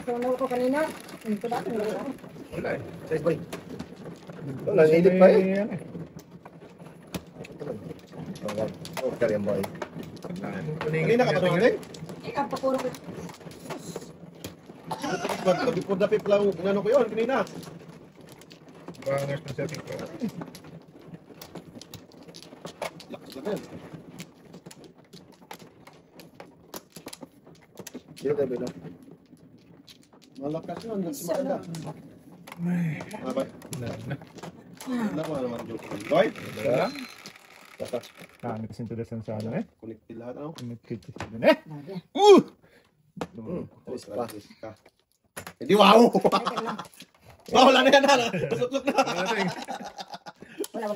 Nasunaw ko kanina. Ito ba? Wala eh. Size boy. Wala, nilip pa eh. Oh, kaya boy. Kanina ka pa natin? Ang pakuro ko. Before the people lang, inano ko yun, kanina. Bangers na setting ko. Lakas na yan. Dito tayo ba? Malakas yun, nagsimala. Abay, Wala na. wala ko naman joke. Boy, Wala. Pangit kasi ito sa ano eh. connected lahat, ano? Connected kasi ito eh. Alis pa. Hindi, wow! Wala na yan, hala. Pasok na. Wala.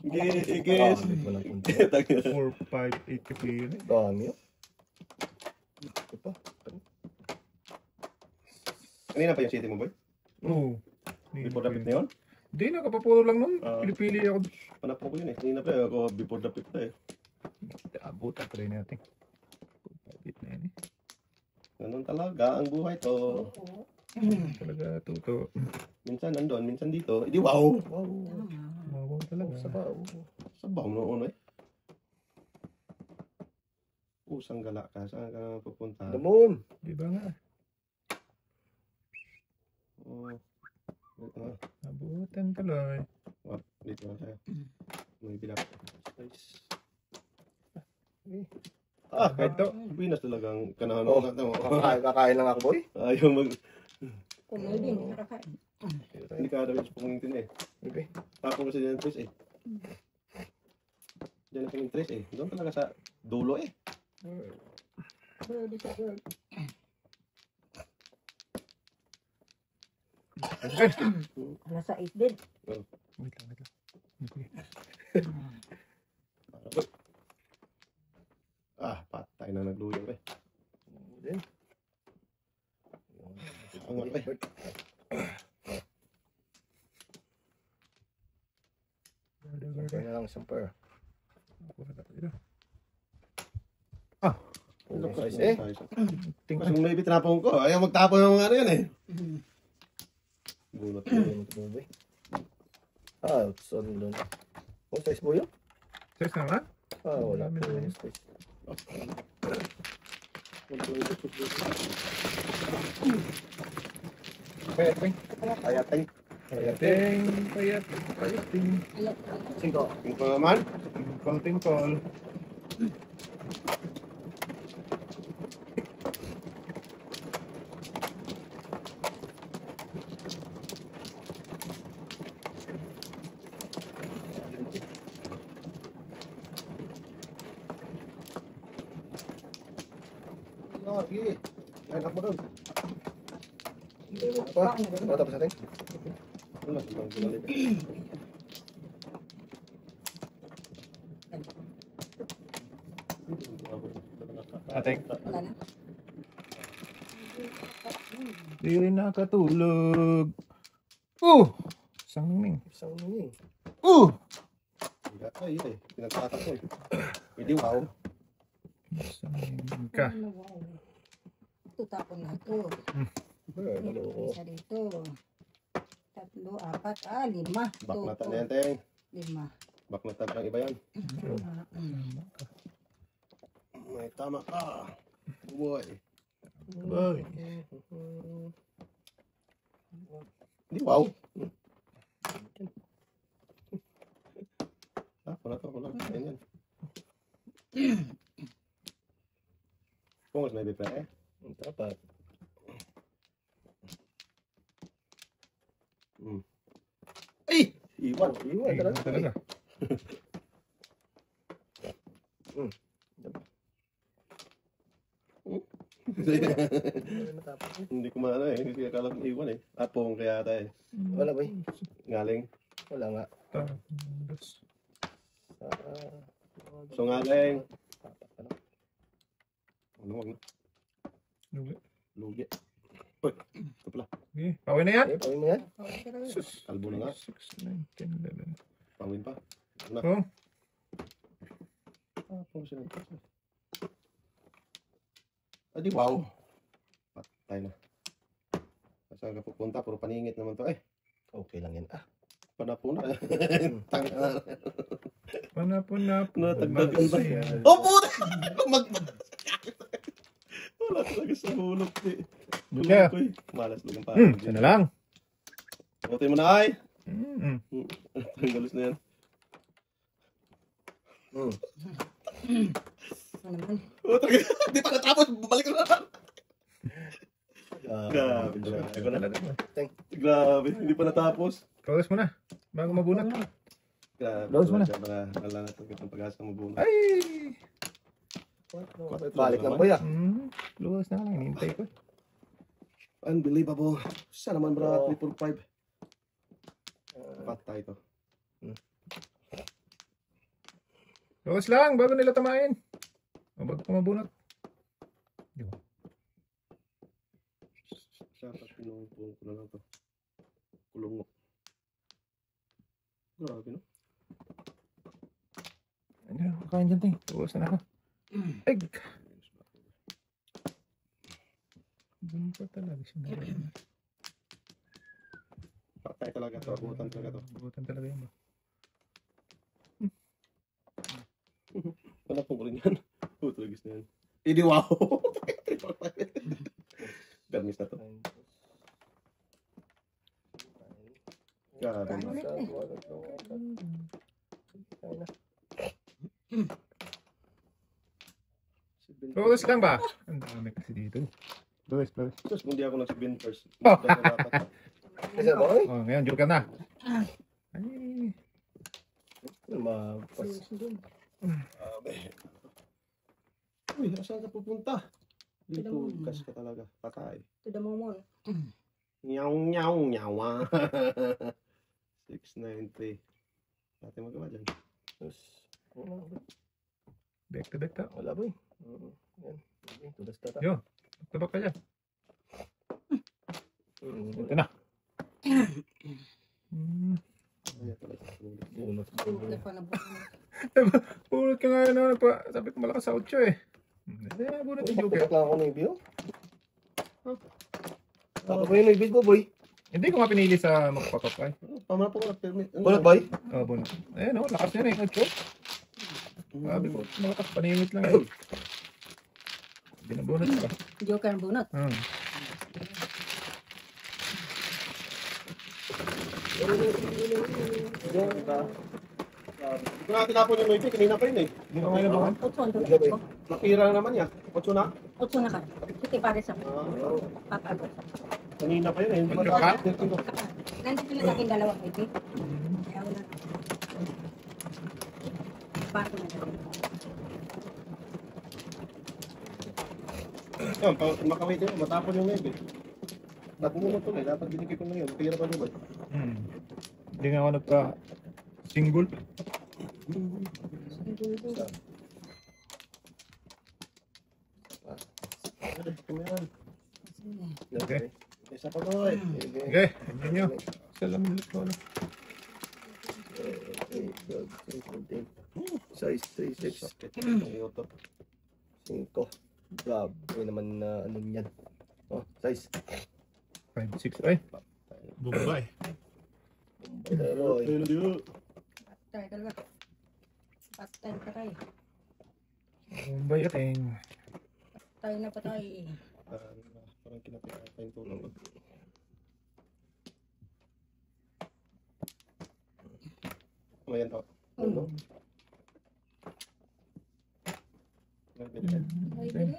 Igis. Walang punta. 4, 5, 8 kasi yun eh. Dami yun. Ito pa. Kanina pa yung city mo, boy? Oo. Before the pit na yun? Hindi, nakapapuro lang nun. Ah. Pili-pili ako. Panap ko yun eh. Kanina pa ako before the pit na eh. Abutan, try natin. 4, 5, 8 na yan eh. Ganun talaga ang buhay to. Talaga, tuto. Minsan nandun, minsan dito. Hindi, wow! Wow. Mawaw talaga. Sabaw. Sabaw noon eh. Usang gala ka. Saan ka pupunta? Damon. Di ba nga? Oh. Abutan tuloy. What? Dito na tayo. May bilap. Nice. Ah, kahit to. Pinas talagang kanahan Oh. mo. Kakain lang ako boy. Ayaw mag... Kung may din, nakakain. Hindi ka dapat sa pumuntin eh. Okay. Tapos kasi dyan ang trace eh. Dyan ang trace eh. Doon talaga sa dulo eh. Pwede sa girl. Nasa 8 din. Wait lang, wait lang. Okay. Ah, patay na nagluyang eh. Din. Angat eh. Kaya na lang isang pair. Ano Size eh. Kasi may bitrapong ko. Ayaw magtapon ng mga ano yan eh. Bunot ko. Ayun, ito mo boy. Ah, sorry doon. Oh, size boy yun? Size naman? Ah, wala Dami po na yung yun. space. Payating. Ayating. Payating. Payating. Cinco. Yung pa naman. Tinkol. Lagi. Yan ako doon. Pa. Ano tapos natin? Wala. Wala. Ating. Wala na. Di rin nakatulog. Isang ming. Isang mini. Ay, yun eh. Pinagtatak ko eh. Hindi, wow. Isang ming ka. Ito tapon na ito. Ano? Isa dito. 3, 4, 5. Baknatan na yan, Teng. 5. Baknatan ng iba yan. May tama ka. Boy. Boy. Hindi, wow. Ako na. Ayan yan. Kung mas may bipla eh. Dapat. Ay! Iwan. Iwan talaga. Talaga. Hindi ko maano eh. Hindi akala kong iwan eh. Apong kaya ata eh. Wala boy. Ngaling. Wala nga. Tapos. So ngaling. Ano wag na. Lugi. Lugi. Uy. Ito pala. Okay. Pawin na yan. Okay, pawin mo yan. Sus. Kalbo na nga. 6, 9, 10, 11. Pawin pa. Ano na. Oh. Puro sila. Adi, wow. Patay na. Saan ka pupunta? Puro paningit naman to. Okay lang yan. Panapo na. Tangin na. Panap-panap. Natagdag yung ba? Yan. Oh, puta! Wala talaga sa hulog. Buka. Malas lang pa. Isa na lang. Buti mo na ay. Mm. Tanggalos na yan. Ano naman? Oh, talaga. Di pa natapos. Bumalik na naman. Grabe. Ikaw na lang. Grabe. Hindi pa natapos. Close mo na. Bago mabunot. Grabe. Close mo na. Wala na talaga ng pag-asa mabunod. Ay! Balik lang boy Close na lang. Hinintay ko. Unbelievable. Sana naman bro. 345. Patay to. Close lang. Bago nila tamain. O bago ko mabunot. Dapat pinungpung ko na lang to. Kulong mo. Grabe no? Ano? Kakain dyan ting. Close na ako. Egg. Ganun pa talaga siya. Patay talaga to. Abutan talaga to. Abutan talaga yan ba? Wala pong rin yan. Tulagis na yan. Idi wow! Garmis na to. Grabe na. Close lang ba? Ang dami kasi dito. Close. Sus, hindi ako nag-spin first. Oh. Isa boy? Oh, ngayon, joke ka na. Ay. Mapas. Uy, saan ka pupunta? Dito, gas ka talaga. Patay. To the moment. Nyaw. 693. Dati magawa dyan. Back to back ta. Wala boy. Yan. Tulas tata. Yo. Tabak ka dyan. Ito na. Ayan talaga. Bunot. Wala pa na buwan. Pulot ka nga na. Sabi ko malakas sa 8 eh. Bunot yung joke. Putak lang ako ng ibig. Ako ba yung ibig mo boy? Hindi ko nga pinili sa magpatok ay. Pamana po ko nag-permit. Bunot boy? Oh, bunot. Ayan o, lakas yan eh. 8. Sabi ko, malakas panimit lang eh. Binabunot ka. Joker ang bunot. Ito na tinapon yung noite. Kanina pa yun eh. Okay na ba? Otso ang Gabi. tulad. Nakira na naman yan. 8 na. Otso na ka. Ito pare sa papago. Kanina pa yun eh. Hindi pa Ka? Nandito lang aking dalawang ito. Kaya wala. Pato na natin. Yan, makawait yun. Matapon yung noite. Tapos mo ito eh. Dapat binigay ko na yun. Nakira pa yun ba? Hindi nga ako nagka-single. Okay. Isa pa to eh. Okay, hindi nyo. Salamin ulit ko. Size 36. Sakit. Ito. 5. Grabe naman na ano yan. Oh, size. 5, 6. Ay, bubay. Pero, Patay talaga. Patay na patay. Bubay ating. Patay na patay. Parang kinapit yung tulong. Ayan to. Ano? Ay, binigay. Ay, galing.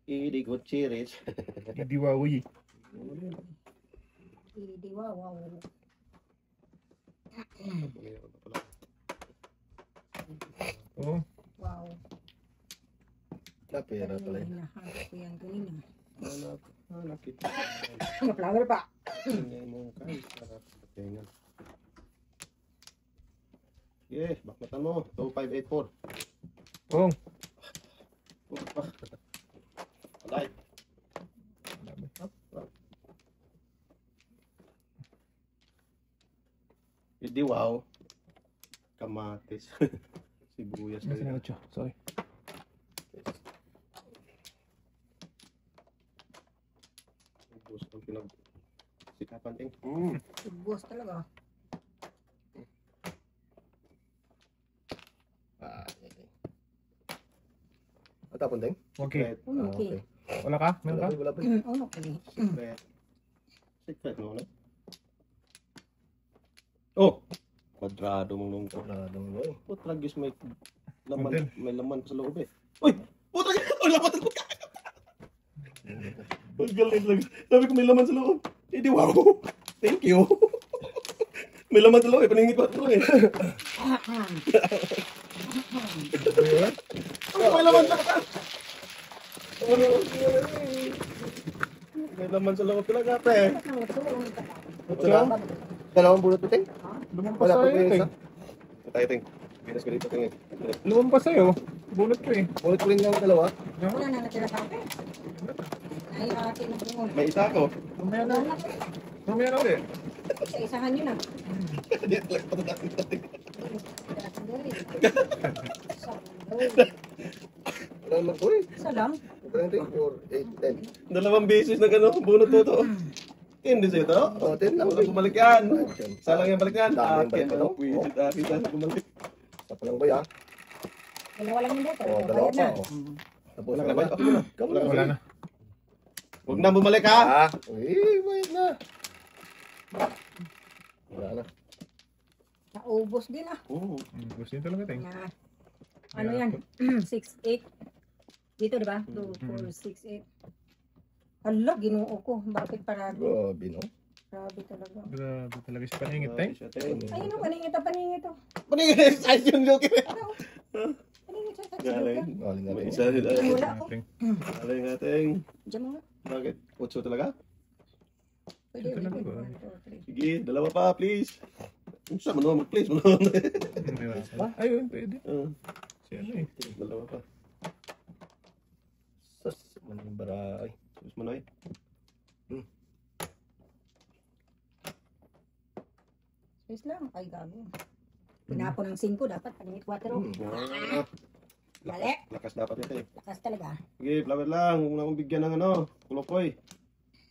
Idi Gutierrez. Hindi wawi. Hindi wow. Oo. Wow. napira pala yun. Hinahanap ko yan kanina. Anak kita. Flower pa. Tingnan mo kay sarap sa tenga. Yeah, bakmatan mo. 2584. Oo. Puro pa. Alay. Hindi, wow. Kamatis. Sibuyas. Nasaan yung 8? Sorry. Ubus ang pinagsikapan, ting. Ubos talaga. Matapon din? Okay. Okay. Wala ka? Meron ka? Wala pa. Okay. Secret. Secret mo, no? Oh! Kwadrado mong nung Wala nang boy. putragis may laman, Model. may laman pa sa loob eh. Uy! Putragis! Oh, laman sa loob! Ang galing lang. Sabi ko may laman sa loob. Hindi, wow! Thank you! May laman sa loob eh. Paningit ko ito eh. May laman sa loob! May laman sa loob talaga, pre. Ito lang? Dalawang bulot puting? Lumampas Wala pa sa'yo, yung ting. isa. Tayo, ting. Binas ko dito, ting. Lumampas sa'yo. Bunot ko eh. Bulot ko rin yung dalawa. Wala na natira sa akin. Ay, atin na bungon. May isa ako. Mamaya na. Mamaya na ulit. Isa-isahan nyo na. Hindi, talaga patatasin natin. Wala naman boy. Isa lang. 20, 4, 8, 10. Dalawang beses na gano'n, bunot mo to. Hindi sa'yo to. Oh, 10 lang. Walang bumalik yan. Salang yung balik yan. Dami yung balik, Akin, ano? pwisit, akin, sana bumalik. Isa pa lang boy ah. Dalawa lang yung dito. Oh, dalawa Bayad na. pa. Oh. Tapos Wala na na ba? ba? Ako na. Wala na. Huwag na bumalik ha. Ah, uy, wait na. Wala na. Naubos din ah. Oo. Gusto niyo talaga, ting. Na, ano yan? 6, 8. Dito diba? 2, 4, 6, 8. Hala, ginoo ko. Bakit parado? Grabe no. Grabe talaga. Grabe talaga si Paningit, ting. Ayun o, paningit ang paningit o. Paningin na exercise yung joke. Paningit siya. Galing May galing. isa rin. Wala ako. Ting. Galing natin. Diyan mo nga. Bakit? Otso talaga? Pwede, Ito lang pwede. ba? 1, 2, 3. Sige, dalawa pa, please. Saan mo naman mag-please mo naman? Ayun, pwede. Ah, Si ano eh. dalawa pa. Sus, maning baray. Sus mo na eh. Space lang. Ay, gago. Pinapon ng 5, dapat paningit 4. Ah, Mali. lakas dapat ito eh. Lakas talaga. Sige, flower lang. Huwag na akong bigyan ng ano. Kulopoy.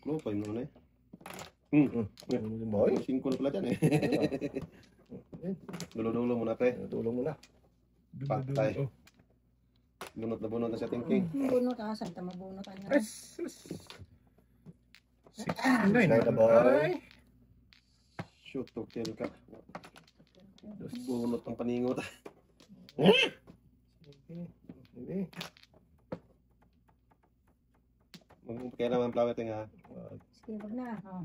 Kulopoy mo na eh. Ano boy? 5 na pala dyan eh. Dulo-dulo muna pre. Tulong mo na. Patay. Oh. Bunot na bunot na siya thinking. Bunot ah. Saan ta mabunot? Ano? Ay, sus. 69 Nine na ba? Ay. Shoot, to kill ka. Bunot ng paningot. Sige. Magpapakaya naman flower ting ha. Sige, wag na. Oh.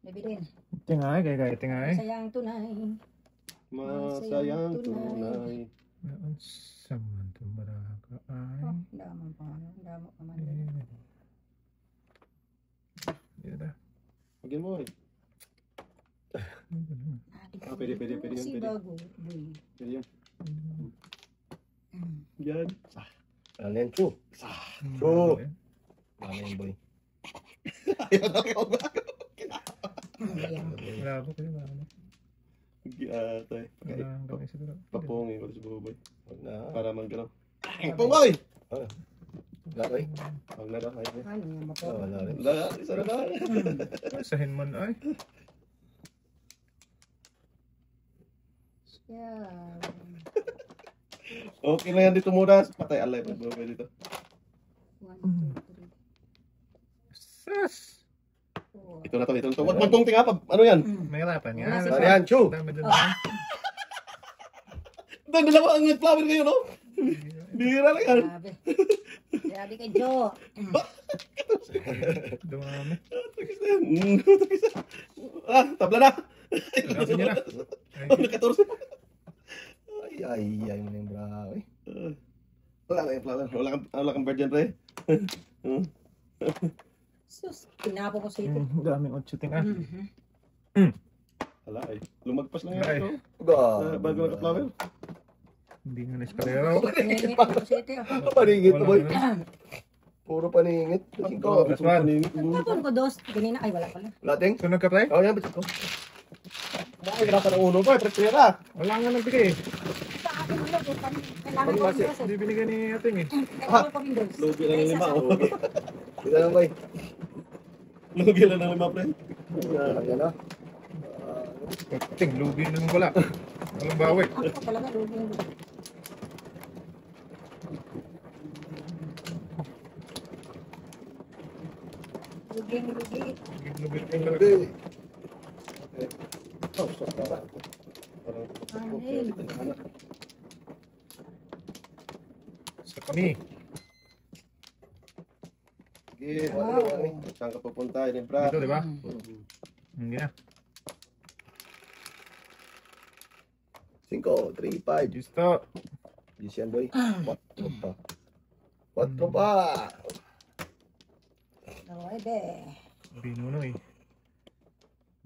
Baby din. Tingay, kaya tingay. Sayang tunay. Masayang tunay. Naan saman tumbaraka ay. Oh, damo pa. Damo pa man. Yan na. Pagyan mo eh. Pwede yun, Si pwede. bago. Boy. Pwede yun. Yan. Ano yan, Chu? So, Ano yan, boy? Ayaw na kayo ba? Ayan. wala ko kayo ba? Giyatay. Wala kami siguro. Papungin ko si Buboy. Huwag na. Para man gano'n. Pungboy! Wala, boy. Huwag na daw. Ayaw na. Ano yan mo po? Oh, wala rin. Wala. Isa na na. Sahin man ay. Yeah. Okay lang yan dito muna. Patay alay pa Buboy dito. 1, 2, 3, Sus! 4. Ito na to. Ito na to. Huwag magtungting ha. Ano yan? Mahirapan nga. Wala si Ano yan, Chu? Dami dun. Dalawa ang flower kayo no? Bihira lang yan. Grabe. Grabe kay Joe. Dumami. Tagis na yan. Tagis na. Ah, tabla na. Lasin niya na. Ano, 14. Ay, mo na yung bra, eh. Wala na yung flower. Wala kang bird dyan, pre. Sus, pinapo ko sa ito. Daming otsuting ah. Wala eh. Lumagpas lang yan Ay. ito. God. Bago naka-flower. Hindi nga na-eskalero. Piningit ko sa ito. Paningit, boy. Wala. Puro paningit. Lasing ko. Last one. Tapon ko dos. Ganina. Ay, wala pala. Lating? Sunod ka, pre? Oh, yan, ba't ko? Ay, grasa ng ulo ko, prepara. Wala nga nagbigay. Sa akin ulit, kailangan ko rin dos. Hindi binigay ni ating eh. Kailangan ko rin dos. Lugi na ng lima, oh. Dito lang, boy. Lugi na ng lima, pre. Yan na. Ating, lugi naman wala. Walang bawi. Ako talaga luging. Luging. Lugi naman talaga. Okay. Okay. Oh, stop na. Ay, Sa kami. Sige, saan ka pupunta, Inibra? Dito, di ba? Hindi na. 5, 3, 5. Justo. Yes yan, boy. 4 pa. 4 pa. nueve. Binuno eh.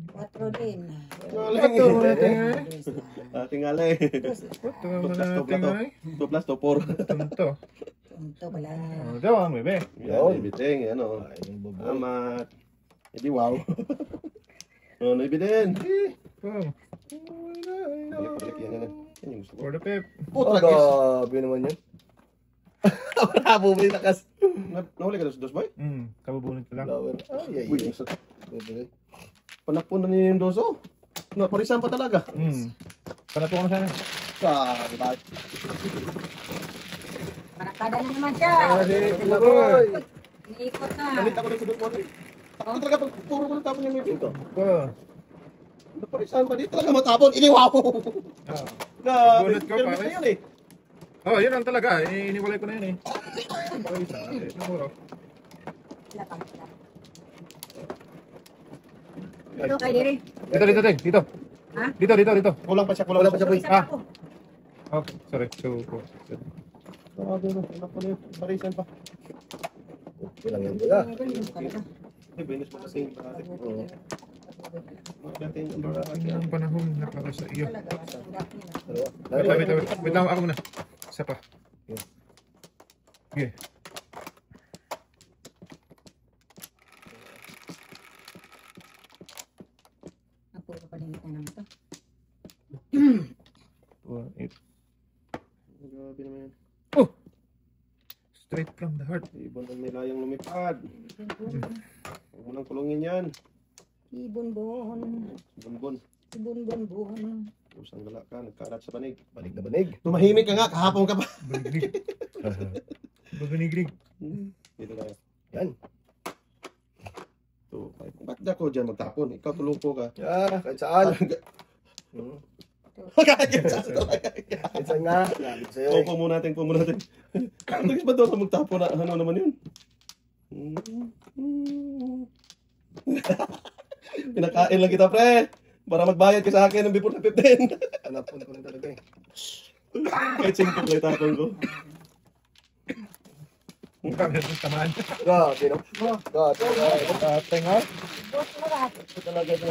4 din. Galing. Ito mo natin eh. Ating alay. Ito mo natin eh. 2 plus 2, 4. Ito. Ito pala. Oh, daw, bebe. Yan, ibiting, ano. Ay, bobo. Amat. Hindi, wow. Ano, ibidin. Oh. Balik yan, yan. Yan yung gusto ko. For the pep. Oh, grabe naman yun. Bumili na kas. Nahuli ka dos boy? Kabubunod ko lang. Flower. Ay, ay, Uy, ay. Bebe. panakpon na ni yung doso. Naparisan pa talaga. Panato ko na sana. Sabi ba? Marakada na naman siya. Boy. Iniikot na. Nalit ako ng sudot mo. Ako talaga pag puro mo natapon yung meeting ko. Naparisan pa dito talaga matapon. Iniwaw! Bunot ko, Pero pare. yun eh. Oh, yun ang talaga. Iniwalay ko na yun eh. Okay, isa. Siguro. Lapang. Ito kay Diri. Dito, dito, dito. Dito. Ha? Dito, dito, dito. Kulang pa siya, Wala pa siya, boy. Isa pa ako. Oh, sorry. So, Grabe no. Naparisan yun. Parisan pa. Okay lang yan, boy. Ah. Ay, Venus mo kasi. Oo. Natin yung parating ang panahon na para sa iyo. Talaga, sarap nila. Dalawa. Wait lang, ako muna. Isa pa. Okay. Napuro palitan naman ito. 8. Grabe naman yan. Oh! Straight from the heart. Ibon ang nilayang lumipad. Huwag mo nang kulungin yan. Ibon-bon. Bunbun. Ibon-bon-bon. Usang gala ka, nagkarat sa banig. Banig na banig. Tumahimik ka nga, kahapon ka pa. Baginig. Baginig. Dito tayo. Yan. So, ba't ako dyan magtapon? Ikaw tulupo ka. Ah, kahit saan. Kahit saan. Kahit saan nga. Sabi ko sa'yo eh. Pumo natin. Ang tagis ba doon magtapon na ano naman yun? Pinakain lang kita, pre. Para magbayad ka sa akin ng before na 15. Hanapon ko rin talaga eh. Kahit simple lang tapon ko. Ang kami ng tamaan. Grabe no. Grabe. Tenga. Boss mo lahat. Ito talaga ito.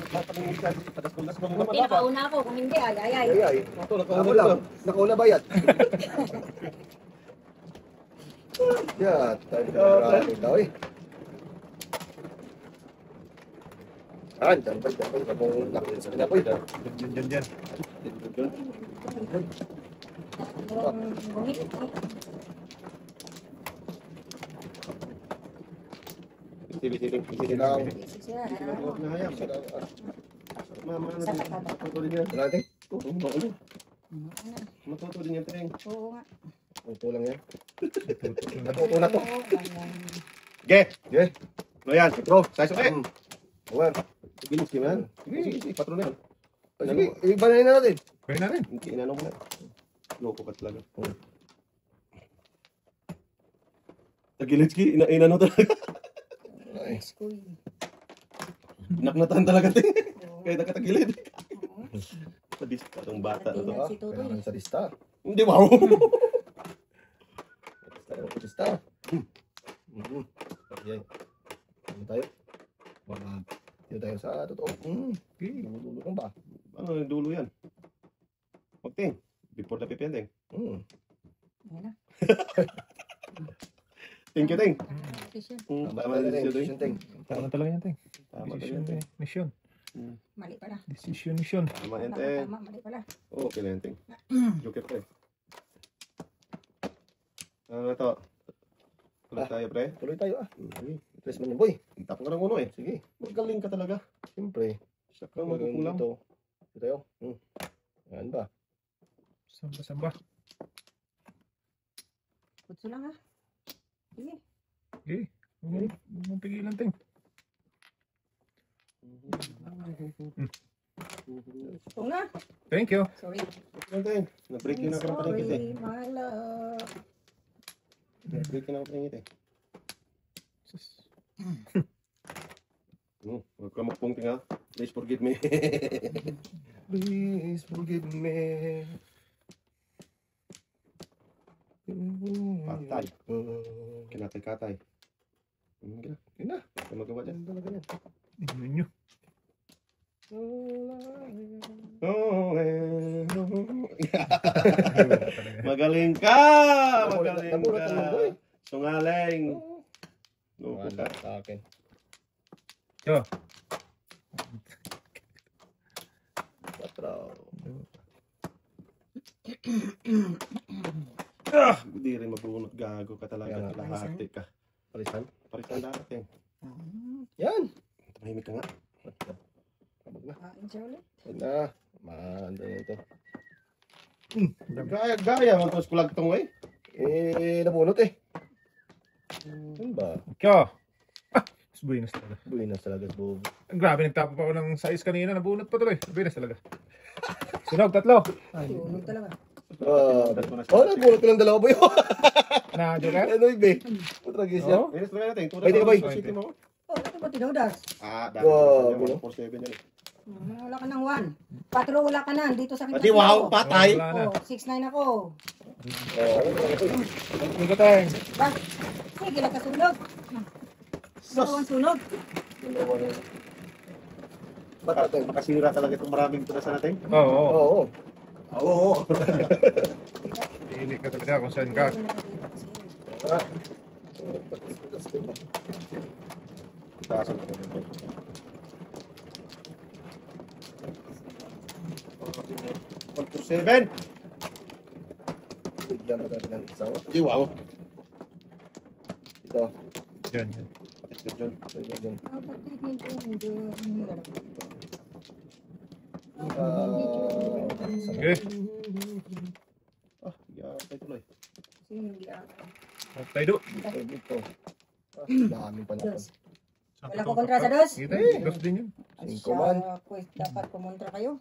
Tatangin ka. Padas-padas mo naman. Buti nakauna ako. Kung hindi, ay. Ay, ay. Ito, Ako nakauna lang. lang. Nakauna bayad. Yeah, tayo grabe daw eh. Dyan. Kung nakita sa kanya po ito. Diyan. Bungit. Sige lang. Siya. Mama, ano din? Matuto din yan. Natin? Oo, matuto din yan, Teng. Oo nga. Ito lang yan. Natuto. Ito na to. Ge! Okay. Ano yan? Bro, size ulit. Well, Gilis ka man. Sige, patron na yan. sige, ibanayin na natin. Pwede na rin. Hindi, inano mo na. Loko ka talaga. Tagilitski, inano talaga. School. Naknatan talaga, Teng. Kaya nakatagilid. Sadista tong bata na to. Tingnan si Tutoy. Kailangan sa lista. Hindi, wow. Lista. Okay. Ano tayo? Dito tayo sa totoo. Dulo kang ba? Ano yung dulo yan? Huwag, Teng. Before the pipian, Teng. Ayan na. Thank you, Teng. Decision. Tama Tama na na decision, decision Teng. thing. Tama talaga yan, Teng. Tama talaga, Mission. Teng. Mission. Mali pala. Decision. Tama yan, te. Tama, mali pala. Okay lang yan, te. Joker, pre. Ano na to? Tuloy tayo, pre. Tuloy tayo ah. Okay. Tres man yung boy. Tap ka ng uno eh. Sige. Magaling ka talaga. Siyempre. Siya ka magkukulang. Dito. Dito tayo. Yan ba? Samba. Putso lang ha. Sige. Okay. Huwag mong pigilan, Ting. Ito na. Thank you. Sorry. Okay, te. Nag-break yun ako ng paningit eh. Sorry, my love. Nag-break yun ako ng paningit eh. Huwag ka magpungting ha. Please forgive me. Please forgive me. Patay. Kinatay-katay. Gina. Gina. Huwag ka magawa dyan. Talaga yan. Tignan nyo. Magaling ka! Magaling Nagulat naman, boy. ka! Sungaling! Loko Wala ka. sa akin. Yo. Patraw. Hindi rin mabunot, gago ka talaga. Kaya nga. Lahati ka. Palisan. Parisan lahat eh. Yan. Tumahimik ka nga. Kabag na. Kain siya ulit. Huwag na. Maanda na ito. Gaya man tos kulag tong eh. Nabunot eh. Yan ba? Kyo. Buenas talaga. Buenas talaga, Bob. Grabe, nagtapo pa ako ng size kanina. Nabunot pa tuloy. Buenas talaga. Sunog, tatlo. Tunog talaga. Nabunot ko lang dalawa, boy. Na, Joker? Ano, ibe? Putragis yan. Oo. Minus na natin. Pwede ka, boy? City mo. Oh, ito ba tinodas? Dami. Wow. 4-7 yan eh. Wala ka ng 1. Patro, wala ka na. Dito sa akin. Adi wow, patay. Wala na. Oh, 6-9 ako. Hindi ko tayo. Bak, sige lang kasunog. Dalawang sunog. Ba't natin? Makasira talaga itong maraming tunasan natin. Oo. Oo. Oo. Pili ka talaga kung saan ka. Taas ang natin. 1-7. Bigyan mo natin ng isang. Adi wow. Ito. Yan. Patay ka dyan. Yan. Sige. Patay tuloy. Tayo do. Ito. Daming panapon. Wala ko kontra sa dos. Kita eh. Dos din yun. Cinco man. Pues dapat kumontra kayo.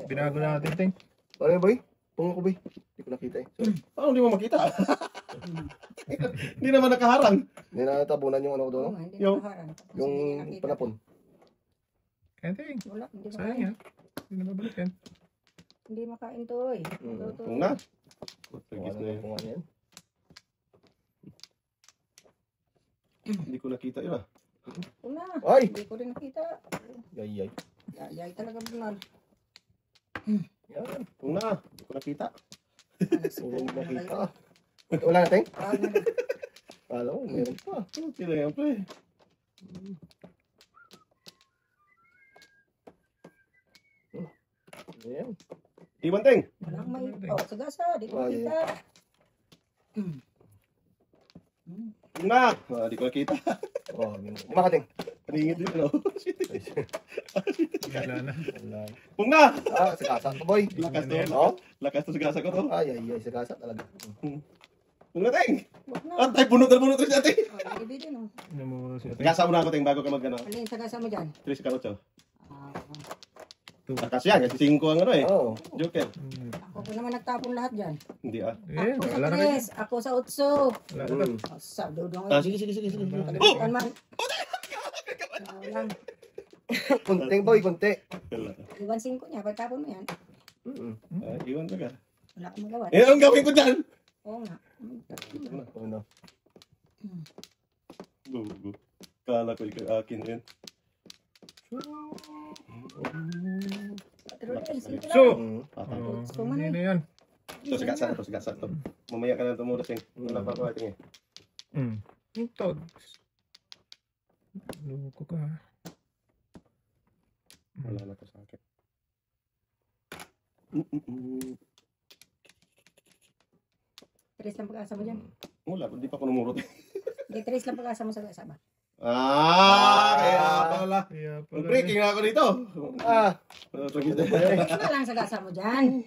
Binago na natin, Ting. Ano yun, boy? Tungo ko, boy. Hindi ko nakita eh. Paano hindi mo makita? Hindi naman nakaharang. Hindi na natabunan yung ano ko doon. Oo, hindi Yung- nakaharang. Tapos Yung hindi nakita. panapon. Kaya, Ting. Wala, hindi Sayang makain. yan. Hindi na babalik yan. Hindi makain to eh. Ito, to. Kung na. Kung Pagkis ano na yun. kung ano yan. Hindi ko nakita yun ah. Una, Ay! hindi ko rin nakita. Yay. Yay talaga bunal. Yan. Kung na. Hindi ko nakita. Hindi ko nakita. Wala natin? Kala ko, meron pa. Okay lang yan pre. Ayan. Iwan ting. Walang may... Oh, sagasa, di ko Ay. nakita. Kung na. Hindi ko nakita. Oh, kumakating. Paningit din ano. Wala na. Wala. Kung na. Ah, sagasa to, boy. Lakas to. Oh? Lakas to sa gasa ko to. Ay, sagasa talaga. Kung na ting. Wag na. Antay bunot na bunot rin sa ating. Oh, ibigay din oh. Ano mo si Ting? Gasa muna ako ting bago ka mag-ano. Alin sagasa mo dyan? 3 karotso. Ah, Lakas yan. Kasi 5 ang ano eh. Oo. Joker. ako po naman nagtapon lahat dyan. Hindi ah. Eh, Ako sa wala na kayo. 3, ako sa 8. Wala na kayo. Oh, sa dudong. Sige. Kalimutan man. Walang. Kunting, boy, kunti. Iwan 5 niya, pagtapon mo yan. Iwan ka. Wala akong magawa. Eh, ang gawin ko dyan. Oo nga. Ano? Gugu. Kala ko ikaw akin yun. Pero eh, simple So, lang. Patay. hindi na yan. Ito, sigasa to. Mamaya ka na tumulas eh. Wala pa ako ating eh. Ito. Loko ka. Wala na to sa akin. Tres lang pag-asa mo dyan. Wala, hindi pa ako numurot. Hindi, tres lang pag-asa mo sa kasama. Kaya pala. Kaya pala. Breaking na ako dito. Wala lang sa gasa mo dyan.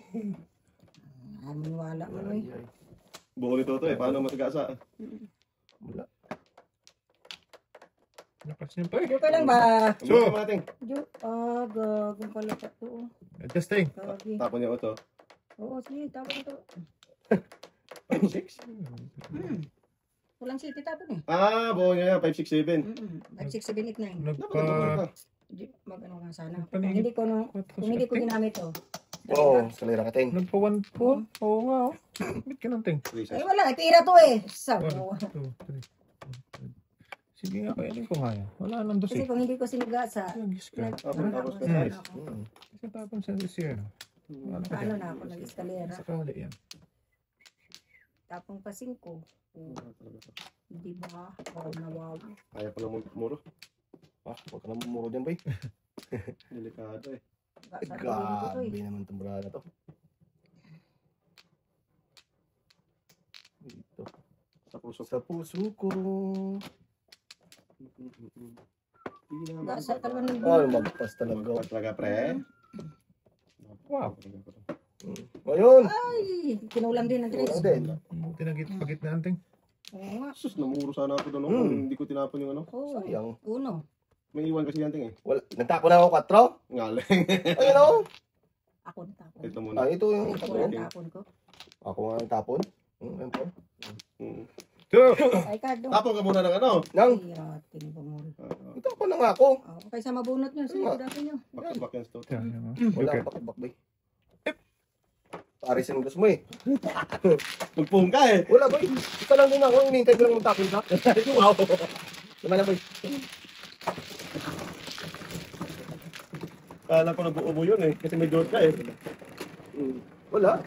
Maniwala mo eh. Buo nito to eh. Paano matagasa? Wala. Lakas niyan pa eh. Joke lang ba? So, natin. Gagong pala pa to. Adjusting. Gagi. Tapon niya ito. Oo, sige, tapon ito. 5-6? Walang city tapon eh. Buo niya yan. 5-6-7. 5, 6, 7, 8, 9. Nagpa... Mag-ano nga sana. Paningin. Kung hindi ko ginamit to. Oo, eskalera ka, Ting. Nagpa 1 po. Oo nga oh. Bit ka ng ting. Ay wala, tira to eh. 1, Sabi 2, 3. Sige nga, kainin ko nga yan. Wala nang dos Kasi eh. kung hindi ko sinigasa, Lagis ka. Tapos ka Hmm. size. Kasi tapon sa desir. Wala ka paano dyan. na ako nag-eskalera? Sakali yan. Tapong pa 5. Hindi ba? Oo, nawaw. Kaya pala muro. Huwag ka na mumuro dyan, boy. Delikado eh. Grabe naman itong brada to. Dito. Sa puso. Sa puso ko. Gasa talaga ng Lumagpas talaga. Magpas talaga pre. Wow. Ayun! Ay, kinulam din ang tres. Ayun din. Buti na pagitnaan ting. Oo nga. Sus, namuro sana ako doon. Kung hindi ko tinapon yung ano. Oo. Sayang. Uno. May iwan kasi yan ting eh. Wala. Nagtapon na ako 4. Ngaling. Ayun o. Ako na tapon. Ito muna. Ito yung Ako tapon. na tapon ko. Ako nga ang tapon. Ayun po. Two. Ay, Cardo. Tapon ka muna ng ano. Nang, Ay, ating bumul. tapon na nga ako. Kaysa mabunot nyo. Sige, dati nyo. Back and stone. Yan, yan, oh. Wala Okay. akong pakibakbay. Paris yung gusto mo eh. Magpuhong ka eh. Wala boy. Ito lang din ako. Hinihintay ko lang ng tapon ka. Wow. Naman na boy. Kala ko nag-uo mo yun eh. Kasi may door ka eh. Wala.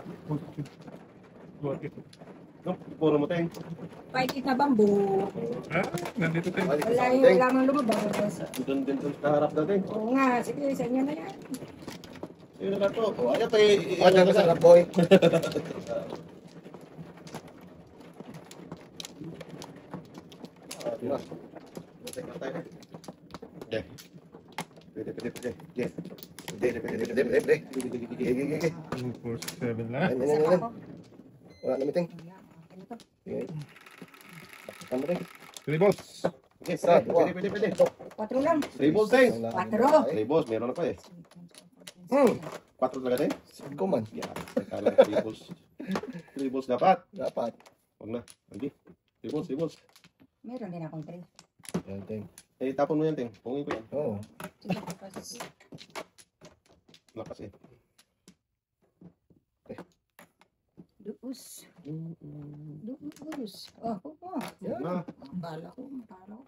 No, puro mo ting. Fight it na bamboo. Ah, nandito tayo. Balik Wala sa yung atin. wala mang lumabas. Doon din doon sa harap natin. Oo nga, sige, sa inyo na yan. Yun na to. O, ano tayo? Ano ka sarap boy? Okay. Pwede. Yes. Pwede. 2, 4, 7 lang. Isa pa ako. Wala na meeting. Wala, ano to? Tama rin. 3 balls. Okay, pwede. 4 lang. 3 balls tayo. 4. 3 balls, meron ako eh. 4 talaga tayo? Singko man. Yeah, kala ko 3 balls. 3 balls dapat. Dapat. Huwag na. Lagi. 3 balls. Meron din akong 3. Yan, Ting. Eh, tapon mo yan, Ting. Pungin ko yan. Oo. Sige, tapos. Lakas eh. Duus. Oh, Huwag na. Bala ko.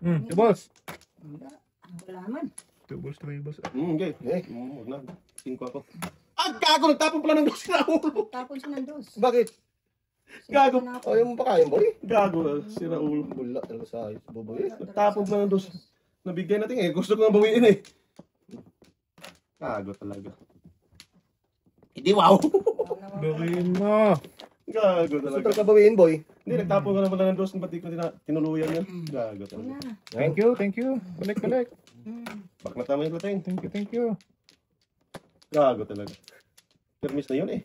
2 balls. Wala man. 2 balls, 3 balls. Okay. Eh, Huwag na. 5 ako. Gago! Nagtapon pala ng 2 si Raul. Tapon siya ng dos. bakit? Gago. Ayaw mo pa kain boy? Gago si Raul. Bula talaga sa ayos. Boboy. Nagtapon pala ng 2. Nabigay natin eh. Gusto ko nga bawiin eh. Gago talaga. Hindi wow. Bawiin mo. Gago Gusto talaga. talaga bawiin boy. Hindi, nagtapon ka na pala ng 2. Ba't di ko tinuluyan yan? Gago talaga. Wala. Thank you. Collect. Bak na tama yung lating. Thank you. Gago talaga. Permis na yun eh.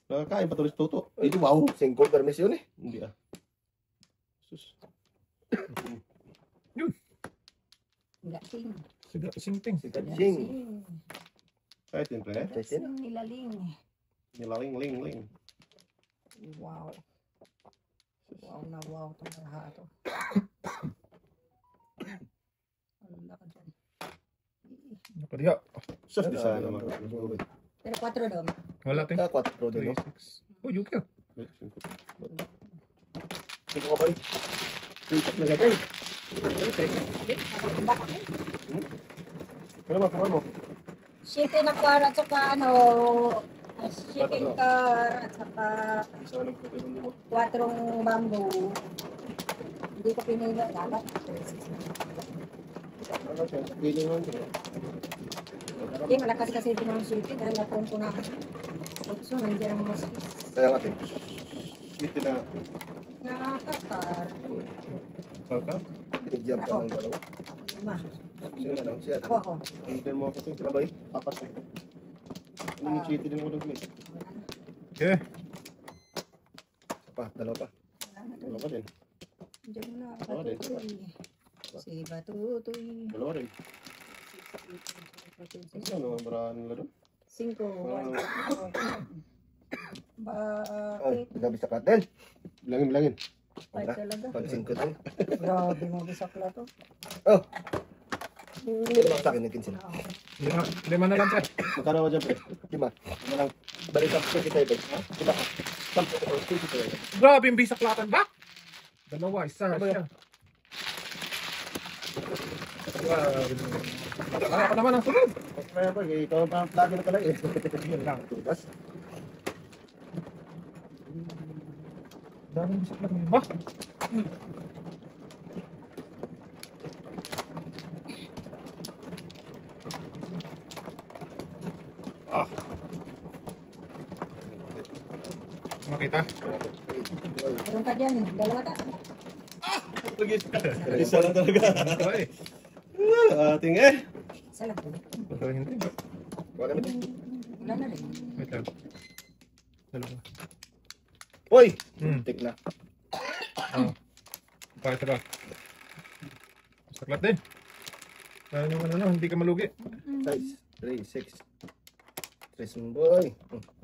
Nakakain pa tuloy sa toto. Hindi wow. Singko permis yun eh. Hindi ah. Sus. Gasing. Siga, sing-ting. Sing. Kahit yun pre. Gasing nilaling. Nilaling. Wow. Wow na wow itong lahat. Ano ka dyan? Nakadiha. Sus, di sana naman. Pero 4 doon. Wala ting. 4 din 3, no? 6. Oh, you can. Singko ka boy. Kaya mo. Chicken na car at saka ano, chicken car at saka 4 bamboo. Hindi ko pinili dapat. Hindi, malakas kasi ito ng suiti dahil napon ko na. So, nandiyan ang mas Kaya natin. Dito na. nakakakar. Kaka? Bigyan ka ng dalawa. Lima. Sino na lang? Siya. Ako. Hintayin mo ako. Sino ba yun? Apat na. Yung chiti din ako ng plate. Okay. Isa pa, dalawa pa. Wala na to. Dalawa din. Diyan na. Dalawa din. Si Batutoy. Dalawa din. Ano ang barahan nila doon? 5. Oh, Bakit? nagabi sa katel. Bilangin. Ay talaga. Pag 5 din. Grabe mo bisakla to. Oh! Ito lang sa akin, nagkin sila. Lima na lang, sir. Magkano ba dyan, pre? Lima. Ano lang? Balik sa 27. Lima ka. 10 or 27. Grabe yung bisaklatan ba? Dalawa, isa, Ano ba siya. Wala ka naman ang sunod. Kaya po, ikaw ang lagi na pala eh. Yun lang. Tugas. Daming bisaklatan ba? Makita? Meron ka dyan. Dalawa ta. Isa lang talaga. Ito eh. Ating eh. Isa lang. Ito hindi. Wala naman. Wala na rin. Wait lang. Dalawa. Uy! Hmm. Tik na. Oh. Bakit ba? Saklat din. Kaya naman hindi ka malugi. 6, 3, 6. 3 mo boy.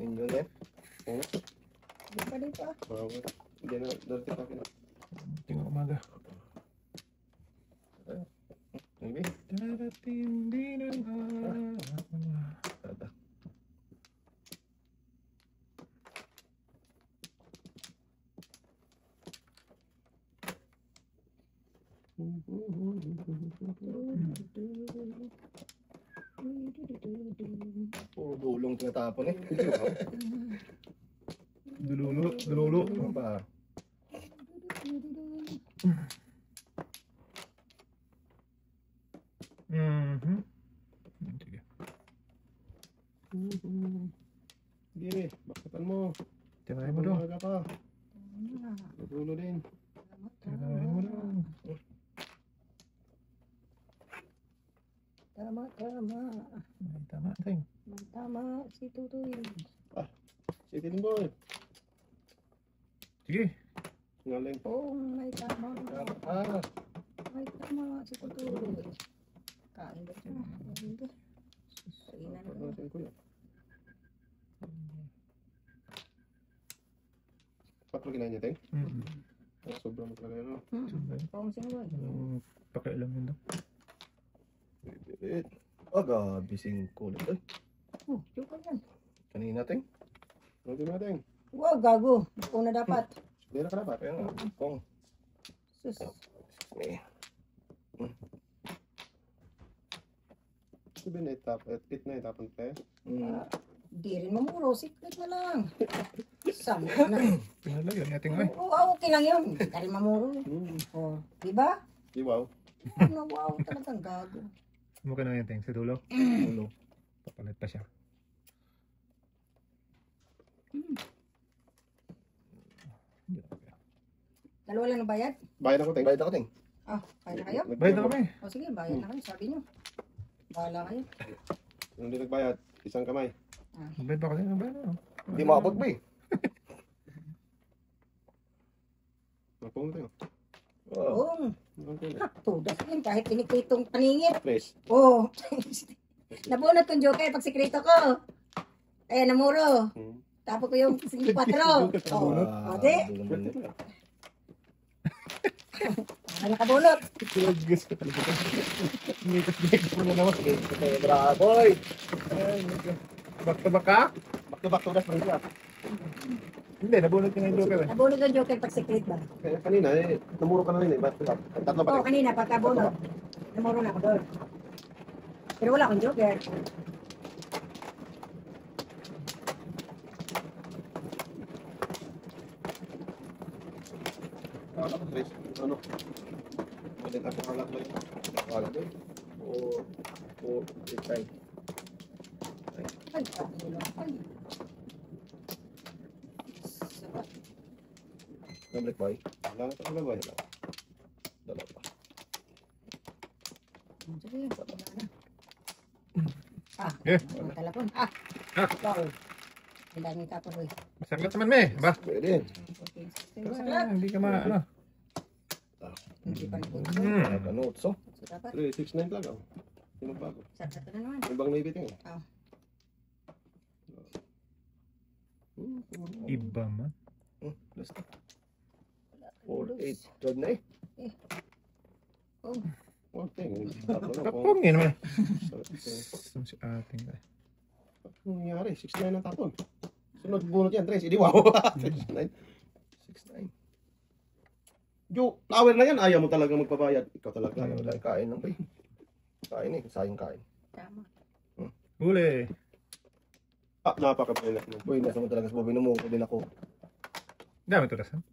Yun yun yan. Di pa, di pa. Hindi na. Dati pa akin. Tingnan umaga. Maybe. Daratindi ng araw. Tata. Puro dulong tinatapon eh. Dululo. Ano ba? Mhm. Sige. Sige, bakatan mo. Tirahin mo daw. Umaga pa. Dulo din. Tirahin mo daw. Tama. Ay, tama, ting. Tama si Tutoy. Sitin boy. Sige. Ngaling. Oo, may tama. Ah, May tama si Tutoy. Kain ba siya? Hindi. Kainan ko. Pagkasin ko yan. Patro kinain niya, Teng? Mhm. Sobrang mo talaga yun. Pangsing mo. Pakialam yun daw. gabi singko ulit. Ay, Oh, joke yan. kanina ting. Huwag na, Teng. Wow, gago. Una dapat. Hindi na ka dapat. Kaya nga, kong. Sus. Eh, Sabi na it na itapon pa eh. Di rin mamuro. Secret na lang. Sama na. Pinalagyan natin ay. Oo, okay lang yun. Di ka rin mamuro. Oh, diba? Di wow. Ano, wow, talagang gago. Mukha na yan, ting. Sa dulo. ulo. Papalit pa siya. Dalawa lang na bayad? Bayan ako, Teng. Bayad ako ting. Ah, bayad na kayo? Bayad na kami. O sige, bayad na kayo. Sabi nyo. Bahala kayo. Nung hindi nagbayad, isang kamay. Bayad pa kasi. Bayad na. Hindi makabot ba eh. Napong na, Teng. Oo. Oo. Napong na. Tudas yun. Kahit pinikritong paningit. Please. Oo. Nabunot kong joker pag sikreto ko. Kaya namuro. Tapos ko yung 4. Oo. O, di. Ano nakabunot? Gusto ko talaga. Ngitas-ngitas mo na naman. Bravo boy. Back to back ka? Back to back tugas ng siya. Hindi, nabunod ka na yung joker eh. Nabunot yung joker pag secret ba? Kaya kanina eh, namuro ka na rin eh. Ba't tatlo ba, Oo, Teng? kanina pagkabunot. Namuro na ako doon. Pero wala akong joker. Tres. Ano? Pwede ka sa kalak ba yun? Wala boy. 4, 8, Ay, kapilo. Ay. Sarap. Nabalik boy. Wala na talaga ba? Dalawa. Sige, wala na. Ah, Eh, ang talapon. Ah, Ah. wow. Ang daming tapon, uy. Saklat naman, me. Ba? Pwede. Okay, Hindi ka ano. Hindi pa nito. Naganoot, so. So, dapat, 369 lang. Sino pa ako? saksak na naman. Ibang naibiting eh. Iba man. Last 4, 8, 12 na eh. Oh, Okay. Kapong yun naman. Ano Saan si ating ba? nangyari? 69 ang tapon. Sunod bunot yan, Tres. Hindi, wow. 69. 6, 9. Jo, flower na yan. Ayaw mo talaga magpabayad. Ikaw talaga. Kaya wala kain lang ba eh. Kain eh. Sayang kain. tama. Huli. Ah, napakabila. Uy, nasa mo talaga sa baboy. Numuko din ako. Dami ito rasan.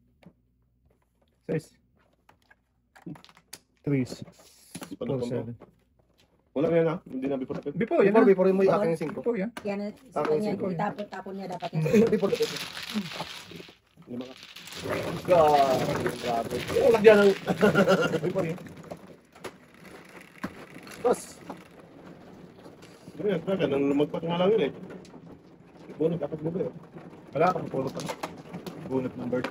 6. 3, 6, 4, 7. Wala na yan ha. Hindi na before tapit. Before, yan na. Before mo yung aking 5. Before, yan. Yan, sa Tapon, kanya, siko. tapon niya dapat yan. Before the Lima ka. grabe. Yung lagyan ng... Before, yan. Tapos, Ganyan, talaga. Nang lumagpat nga lang yun eh. Bunot, dapat mo ba yun? Wala ka, pulot ka. Bunot number.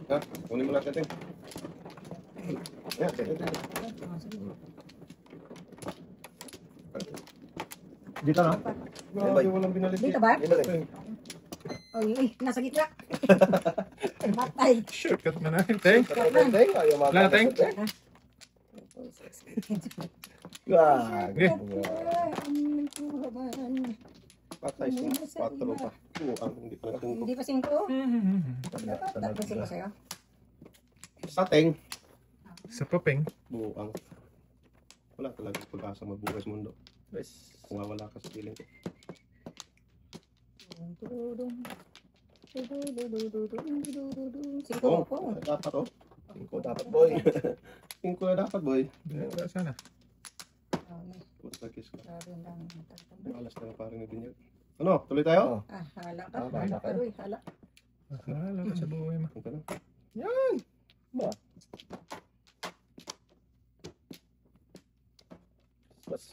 Ha? Kunin mo lahat natin. Yan, yan. dito na. Grabe, walang binalit. Dito ba? Dito rin. Oy, uy, nasa gitna. Matay. Shortcut na natin, teng. Teng, ayaw mga Wala, teng. Grabe. Patay sa 4 pa. Ang hindi pa natin. Hindi pa 5. Dapat 5 sa'yo. Sa teng. Sa papeng. Buang. Wala talaga pag-asa magbuhay sa mundo. Guys. Kung wala ka sa piling ko. Singko Oh, po. dapat oh. 5 dapat boy. 5 na dapat boy. Wala sana. Puta kiss ka. Grabe lang. Malas na parang ni Binyag. Ano? Tuloy tayo? Ah, hala ka. Ah, bahala Hala ka. ka, uy, hala. Akala ka sa buhay mo. Ito na. Bas.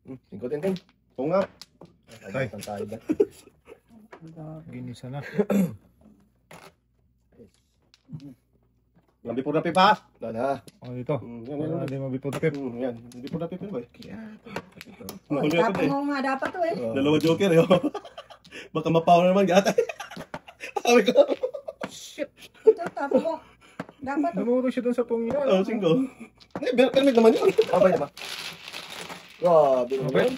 5 din teng. Oo nga. Ay. Ay. Tayo ba? Ginisa na. Lambi po na pipa. Wala. O dito. Yan, yan, Para yan. di mabipod pip. Yan. Hindi po na pipa boy. Oh, Nahuli ako tapon eh. mo nga dapat to eh. Dalawa joker eh. oh. Baka mapower naman gatay. Sabi ko. Ito, tapon mo. Dapat to. Namuro siya dun sa pungyo. Oh, 5. Permit naman yun. Babay na ba? Grabe. Okay.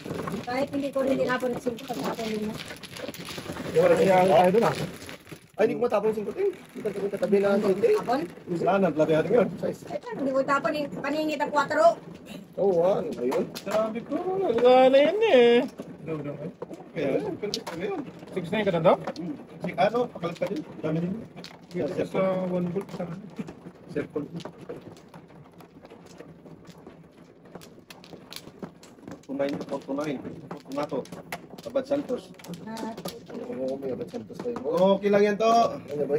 Kahit hindi ko rin tinapon ng 5, tapon din mo. Wala kaya tayo dun ah. Ay, hindi ko matapon yung 5 teng. Hindi ka kami katabi na ang 20. Tapon? Sana, plato natin yun. Size. Eh, paano hindi ko tapon yung paningit ang 4? Oo, ano ba yun? Sabi ko. Wala yan eh. Kaya, permit na yun. 6-9 ka na daw? Ano, pakalit ka din. Dami din. Sa 1 volt sa Circle. Kumain. Kumato. Abad Santos. Oo, may abad santos tayo. Okay lang yan to. Ano ba?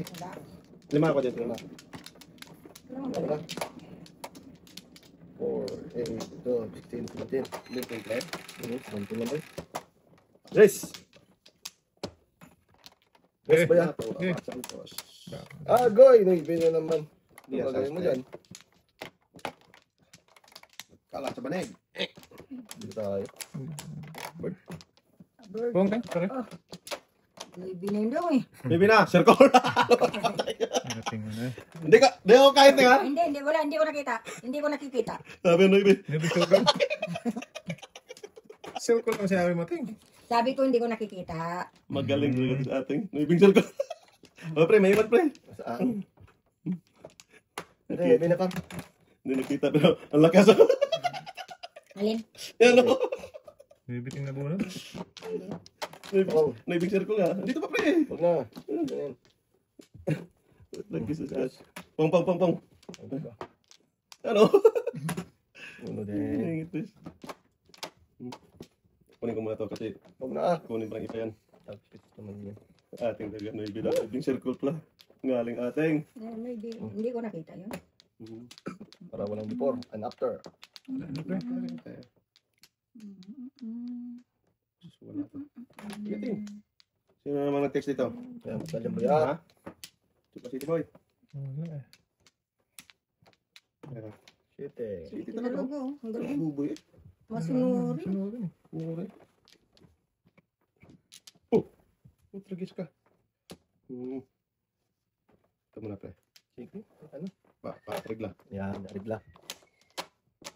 5 ako dito. 5. Wala. 4, 8, 12, 16, 17. Little play. Ganito lang ba? Yes. Yes ba yan? Eh. Abad Santos. Ah, goy! Naibin na naman. Yes, Ano gagawin mo dyan? Kala sa banig. Dito tayo. Bird. Buong ka? Sorry. May binayin daw eh. Baby na, circle. Narating mo na eh. Hindi ako kahit nga. Hindi, wala, hindi ko nakita. Hindi ko nakikita. Sabi na yun. Hindi circle. Circle lang sinabi mo, ting. Sabi ko hindi ko nakikita. Magaling talaga sa ating. Naibing circle. O pre, may iwan pre. Saan? Hindi, may nakam. Hindi nakita pero ang lakas. Alin? Yan o. Bibiting na bunod. Naibig circle nga. Dito pa, pre. Huwag na. Ganyan. Nag-kiss sa pong. Ano ba? Ano? Uno din. Hingit, please. Kunin ko muna to kasi Huwag na. kunin pa lang iba yan. Tapos naman yan. Ating dagat na ibila. Ibig circle pala. Ngaling ating. Hindi ko nakita yun. Para walang before and after. Ano, pre? Wala to. Iyatin. Sino naman nag-text dito? Kaya magsalyang ba yan? Ha? Chupa City Boy. Wala eh. Shit eh. City talaga. Talaga, ang galing. Buboy eh. Masunuri. Sunurin eh. Mura eh. Oh! Tragis ka. Ito muna, pre. Sige. Ano? Patrigla. Yan. Arigla.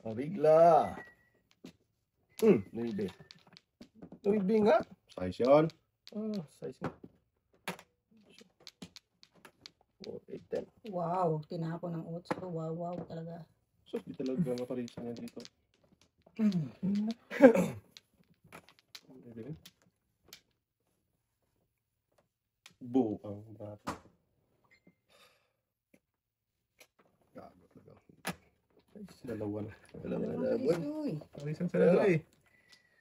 Arigla. Nuibe. Nuibe nga. Size yun. Size nga. 4, 8, 10. Wow, tinako ng oats ko. Wow talaga. So, di talaga maparisan yan dito. Bu ang brato. Gago talaga. Dalawa na. Alam mo Ang na. bilis, uy. Parisan sa lalo eh.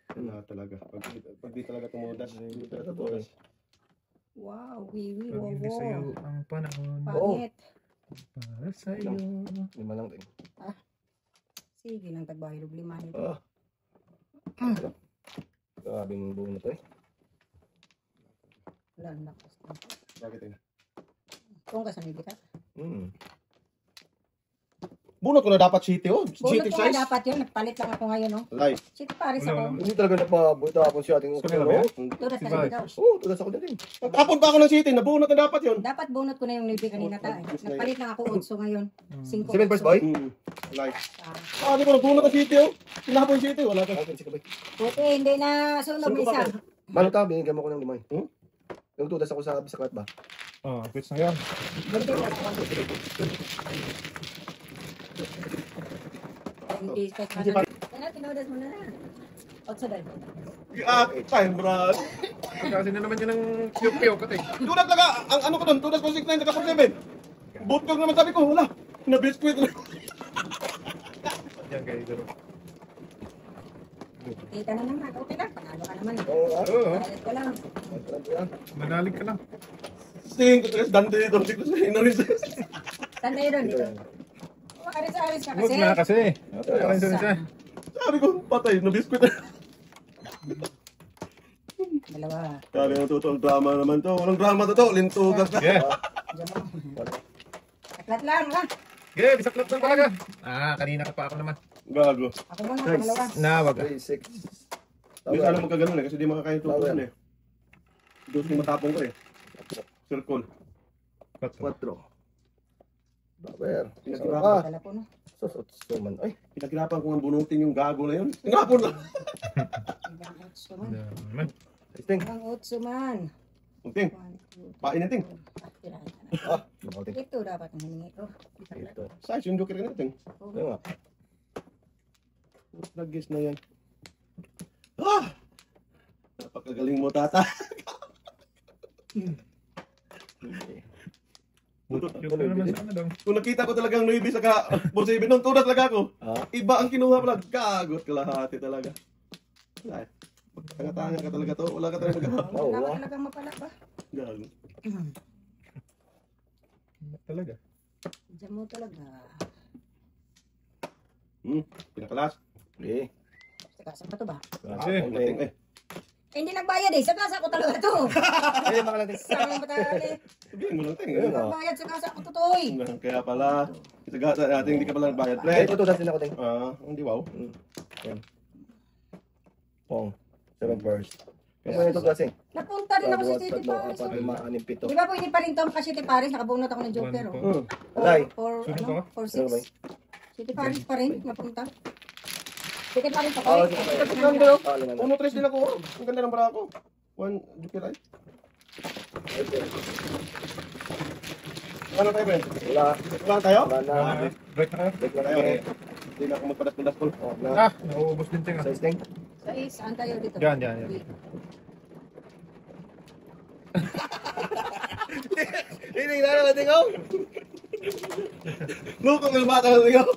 Wala talaga. Pag di talaga tumudas. Hindi talaga Boy. tumudas. Wow, wiwi, Pag hindi sa'yo wow. ang panahon. Pangit. Para sa'yo. Lima lang din. Sige lang tagbayad og 5 nito. Grabing buo na to eh. Wala na lakas. Bakit yun? Kung kasan kita. Bunot ko na dapat city oh. Bunot City ko nga size. dapat yun. Nagpalit lang ako ngayon, no? Live. Sige, pares Wala, ako. wala. Hindi talaga napabuta ako si ating Sa kanila ba yan? Tudas na Diba? ikaw. Oo, tulas ako din. Tapon pa ako ng city. Nabunot na dapat yun. Dapat bunot ko na yung navy kanina ta. Nagpalit lang ako 8 ngayon. 5 7 first boy? Live. Sabi ko nabunot na city oh. Tinapon yung city. Wala ka. Akin si Kabay. Puti, hindi na sunog Saan ko isa. ba? Mano ta, binigyan mo ko ng limay. Hmm? Yung tudas ako sa bisaklat ba? Oh, quits na yan. Hindi pa ka. Ano, tinudas mo na. Outside. Time, bro. Kasi na naman yun ng piyo-piyo ka eh. Tunas talaga. Ang ano ko doon. Tunas ko 6'9", saka 4'7". Boot ko naman sabi ko. Wala. Na-biscuit na. Yan kayo dito. Kita na naman. Okay lang. Panalo ka naman. Oo, Oo, Palit ka lang. manalig ka lang. Sing, tres dante dito. Sing, inarin sa. Saan tayo doon dito? Aris-aris ka Huwag kasi. na kasi. Ayun sa isa. Sabi ko, patay. Na-biscuit na. Dalawa. Sabi ng totoong drama naman to. Walang drama to to. Lintugas na. Yeah. Diyan mo. Saklat lang ha. Yeah, bisaklat lang talaga. Kanina ka pa ako naman. Gago. Ako muna, pangalawa. Na, wag. 3, 6. Hindi alam magkaganon eh. Kasi di makakain tutusan eh. Doon yung matapong ko eh. Circle. 4. 4. Bawer. Pinaghirapan. Dala po no. Suman. Ay, Pinaghirapan ko ang bunutin yung gago na yun. Tinapon lang. Ibang otso man. Naman. testing. Ibang otso man. Ting, 1, 2, pain na ting. tirahan ka na. Lumating. Ito dapat ang hiningi ko. Ito. Size yung joker na ting. Ito nga. Nag-guess na yan. Napakagaling mo, tata. Yung ka naman sa ano daw. Kung nakita ko talagang 9 saka 4-7 nung tunas talaga ako. Iba ang kinuha pala. Gagot kalahati talaga. Ay, tanga-tanga ka talaga to. Wala ka talaga magawa. Wala ka talagang mapala ba? Gago. Talaga. Diyan mo talaga. Pinakalas. Okay. Saka sa to ba? Kasi. Ting eh. Hindi nagbayad eh. Sa kasa ko talaga to. Ayun mga natin. Saan mo matali? Sabihin mo lang ting. Ayun, eh. Nagbayad sa kasa ko tutoy. Kaya pala. Sa natin hindi ka pala nagbayad. Pre. Ito tudas din ako din. Hindi wow. Pong. 7 first. Kaya ito kasi. Napunta rin ako sa City Paris. 4, 5, 6, 7. Di ba pwede pa rin to kasi City Paris? Nakabunot ako ng Joker. Oh. Alay. Sunod Ano? ka? 4-6. City Paris pa rin. Napunta. City Paris pa Oo, rin. City Paris. Ang gulo. 1-3 din ako. Ang ganda ng bara ko. 1 joker ay. Ano tayo, Ben? Wala. Wala tayo? Wala na. Break na kayo. Break lang Tayo, tayo. eh. Hindi na ako magpadas-padas po. Na. Nauubos din tinga. Sa sting. Sa is, saan tayo dito? Yan. Hindi na naman ikaw. Lukong ng bata na ikaw.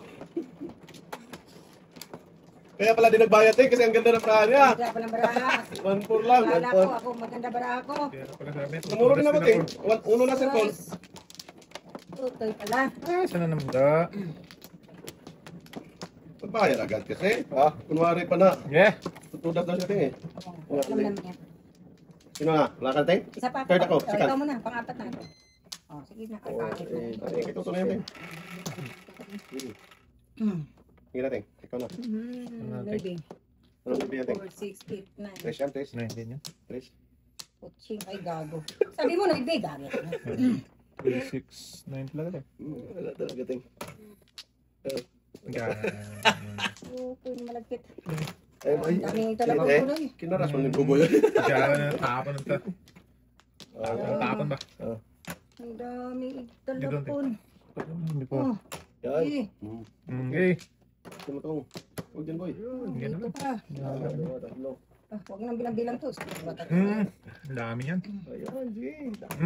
Kaya pala din nagbayad eh, kasi ang ganda ng praha niya. Kaya palang bara. 1-4 lang. Kala ko, ako, maganda bara ako. Kaya pala sabi. Namuro din naman eh. Uno na cellphone. Tutoy pala. Ah, sana naman da. Magbayad agad kasi. Ha? Kunwari pa na. Yeah. Tutudat na siya ting eh. Alam naman yan. Sino na? Wala ka ting? Isa pa. Third ako, Oh, second. ikaw muna, pang-apat na. Oh, sige na. Ay, bakit na. Ay, ito na yun ting. Sige na ting. Ikaw na. Maybe. Ano sabi yan ting? 4, 6, 8, 9. Tres yan, tres. Na, hindi niya. Tres. Kutsing, ay gago. Sabi mo na ibig, gago. 3, 6, 9 talaga daw. Wala talaga ting. Oo, kung malagkit. Ay, may. Ang daming talaga Eh, kulay. Kinaras mo ng buboy. Kaya na tapon ng ta. Tapon ba? Ang daming Dito, talapon. Hindi po. Oh, Yan. eh. Okay. Tumatong. Huwag dyan boy. Yan Dito naman. pa. Dalawa, tatlo. Ah, huwag nang bilang-bilang to. Ang dami yan. Ayan, Jing. Dapat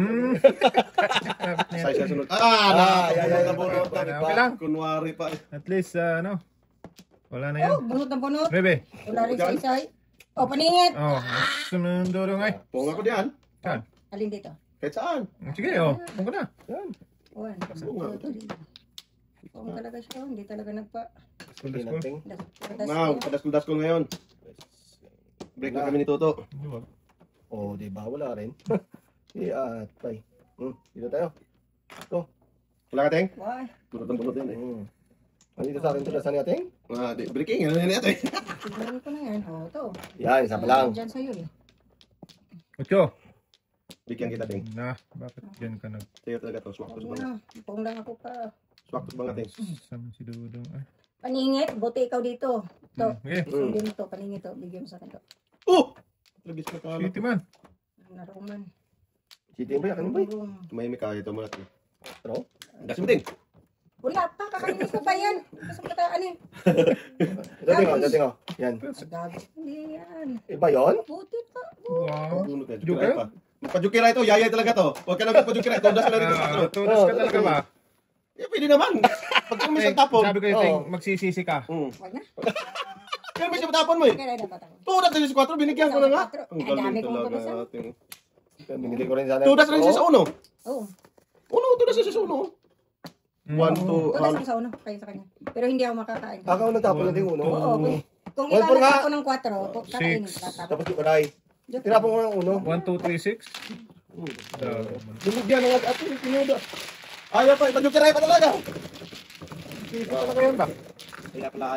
na yan. Size na sunod. Nabunot Okay na. lang. Kunwari pa. At least, ano, wala na yan. Oh, bunot na bunot. Bebe. Wala rin sa isay. Oh, paningit. Oh, sumundo rin ay. Punga ko diyan. Saan? Alin dito? Kahit saan. Sige, oh. Punga na. Yan. 1, 2, 3. Oo, talaga siya. Hindi talaga nagpa... School to Hindi school. nating. Now, padaskul-daskul ngayon. Break na kami ni Toto. Huwag. Oh, di ba? Wala rin. At, tay. Dito tayo. Wala ka, Teng? Why? Bunot ang bunot yan eh. Dito sa akin ito. Saan natin? Breaking. Ano yan ito eh? Tignan ko na yan. Oh, ito. Yan, isa pa lang. Diyan sa'yo eh. Ocho. Bigyan kita, Teng. Na, bakit dyan ka nag... Sa'yo talaga to. Swak to Huwag banga. na. Pong lang ako pa. Swak to banga, Teng. Saan si Dudong? Ay. Paningit. Buti ikaw dito. Ito. Okay. Sundin mo to. Paningit to. Bigyan mo sa akin to. Oh! Lagis ka ka. City man. Naroman. Siting ba? Ano ba? Tumahimik ka. Ito muna. Ano? Gas mo, Teng. Wala pa. Kakalinis ko pa yan. Gusto mo ano eh. Dating oh. Yan. Gago. Hindi yan. Iba yun? Buti pa. Wow. Bunot yan. Joker? Jukira pa. Magpa-jukira ito. Yayay talaga to. Huwag ka na magpa-jukira. Todas ka na rin sa Tunas ka talaga ba? Eh, pwede naman. Pag kung may Eh, tapon. sabi ko yung Oo. magsisisi ka. Huwag na. Pero may tapon mo eh. Kaya dapat ako. Tudas na sa 4. Binigyan ko na nga. Ang Ay, dami galing kong talaga tudasan. natin. Binili ko rin sana. Tudas rin siya sa uno. Oo. Uno, tudas siya sa uno. 1, 2, Tulas ko sa uno. Kayo sa kanya. Pero hindi ako makakain. Ako nagtapon na din uno. Oo. Kung Well, ikaw nga. ako ng 4, kakainin ko. Tapos yung aray. Tinapon ko ng uno. 1, 2, 3, 6. Binigyan ng at yung pinuda. Ayaw pa, ipag-jukira pa talaga. Talaga yan ba? Kaya pala